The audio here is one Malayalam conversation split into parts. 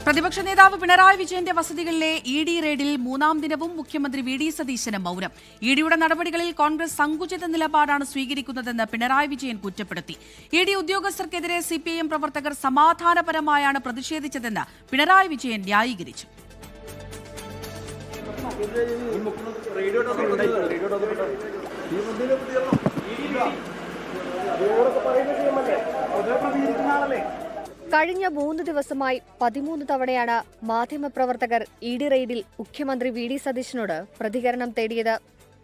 പ്രതിപക്ഷ നേതാവ് പിണറായി വിജയന്റെ വസതികളിലെ ഇഡി റെയ്ഡിൽ മൂന്നാം ദിനവും മുഖ്യമന്ത്രി വി.ഡി. സതീശന് മൗനം. ഇഡിയുടെ നടപടികളിൽ കോൺഗ്രസ് സങ്കുചിത നിലപാടാണ് സ്വീകരിക്കുന്നതെന്ന് പിണറായി വിജയൻ കുറ്റപ്പെടുത്തി. ഇഡി ഉദ്യോഗസ്ഥർക്കെതിരെ സിപിഐഎം പ്രവർത്തകർ സമാധാനപരമായാണ് പ്രതിഷേധിച്ചതെന്ന് പിണറായി വിജയൻ ന്യായീകരിച്ചു. കഴിഞ്ഞ 3 ദിവസമായി 13 തവണയാണ് മാധ്യമപ്രവർത്തകർ ഇഡി റെയ്ഡിൽ മുഖ്യമന്ത്രി വി.ഡി. സതീശനോട് പ്രതികരണം തേടിയത്.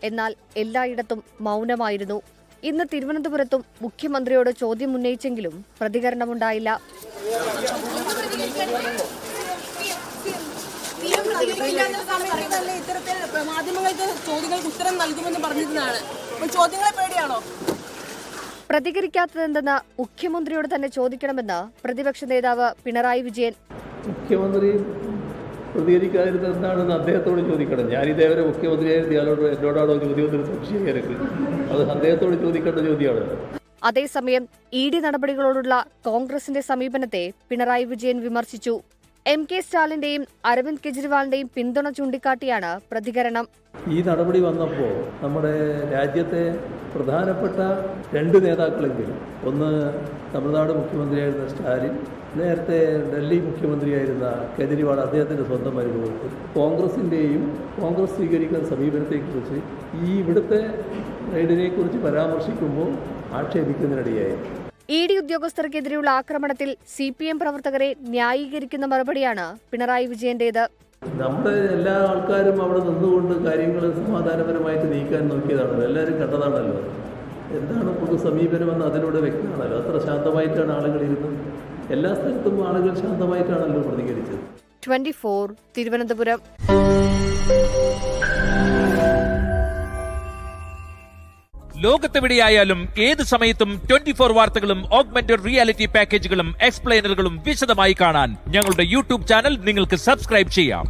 എന്നാൽ എല്ലായിടത്തും മൗനമായിരുന്നു. ഇന്ന് തിരുവനന്തപുരത്തും മുഖ്യമന്ത്രിയോട് ചോദ്യം ഉന്നയിച്ചെങ്കിലും പ്രതികരണമുണ്ടായില്ല. മാധ്യമങ്ങൾക്ക് ചോദ്യങ്ങൾക്ക് ഉത്തരം നൽകുമെന്ന് പറഞ്ഞിരുന്നതാണ്. ചോദ്യങ്ങളെ പേടിയാണോ? പ്രതികരിക്കാത്തതെന്തെന്ന് മുഖ്യമന്ത്രിയോട് തന്നെ ചോദിക്കണമെന്ന് പ്രതിപക്ഷ നേതാവ് പിണറായി വിജയൻ. മുഖ്യമന്ത്രി പ്രതികരിക്കാതിരുന്നത് എന്താണെന്ന് അദ്ദേഹത്തോട് ചോദിക്കണം. ഞാനിതേവരെ മുഖ്യമന്ത്രിയായിരുന്നു, എന്നോടാണോ ചോദ്യം സംശയം എനിക്ക്? അത് അദ്ദേഹത്തോട് ചോദിക്കേണ്ട ചോദ്യമാണ്. അതേസമയം ഇഡി നടപടികളോടുള്ള കോൺഗ്രസിന്റെ സമീപനത്തെ പിണറായി വിജയൻ വിമർശിച്ചു. എം.കെ. സ്റ്റാലിന്റെയും അരവിന്ദ് കെജ്രിവാളിന്റെയും പിന്തുണ ചൂണ്ടിക്കാട്ടിയാണ് പ്രതികരണം. ഈ നടപടി വന്നപ്പോൾ നമ്മുടെ രാജ്യത്തെ പ്രധാനപ്പെട്ട 2 നേതാക്കളെങ്കിലും, ഒന്ന് തമിഴ്നാട് മുഖ്യമന്ത്രിയായിരുന്ന സ്റ്റാലിൻ, നേരത്തെ ഡൽഹി മുഖ്യമന്ത്രിയായിരുന്ന കെജ്രിവാൾ, അദ്ദേഹത്തിൻ്റെ സ്വന്തം അനുഭവത്തിൽ കോൺഗ്രസ് സ്വീകരിക്കുന്ന സമീപനത്തെക്കുറിച്ച് ഇവിടുത്തെ റെയ്ഡിനെക്കുറിച്ച് പരാമർശിക്കുമ്പോൾ ആക്ഷേപിക്കുന്നതിനിടയായി. ഇഡി ഉദ്യോഗസ്ഥർക്കെതിരെയുള്ള ആക്രമണത്തിൽ സിപിഎം പ്രവർത്തകരെ ന്യായീകരിക്കുന്ന മറുപടിയാണ് പിണറായി വിജയന്റേത്. നമ്മുടെ എല്ലാ ആൾക്കാരും അവിടെ നിന്നുകൊണ്ട് കാര്യങ്ങൾ സമാധാനപരമായിട്ട് നീക്കാൻ നോക്കിയതാണല്ലോ, എല്ലാവരും കണ്ടതാണല്ലോ. എന്താണ് പൊതു സമീപനമെന്ന് അതിലൂടെ വ്യക്തമാണല്ലോ. അത്ര ശാന്തമായിട്ടാണ് ആളുകൾ ഇരുന്നത്. എല്ലാ സ്ഥലത്തും ആളുകൾ ശാന്തമായിട്ടാണല്ലോ പ്രതികരിച്ചത്. 24 തിരുവനന്തപുരം. ലോകത്തെവിടെയായാലും ഏത് സമയത്തും 24 വാർത്തകളും ഓഗ്മെന്റഡ് റിയാലിറ്റി പാക്കേജുകളും എക്സ്പ്ലെയിനറുകളും വിശദമായി കാണാൻ ഞങ്ങളുടെ യൂട്യൂബ് ചാനൽ നിങ്ങൾക്ക് സബ്സ്ക്രൈബ് ചെയ്യാം.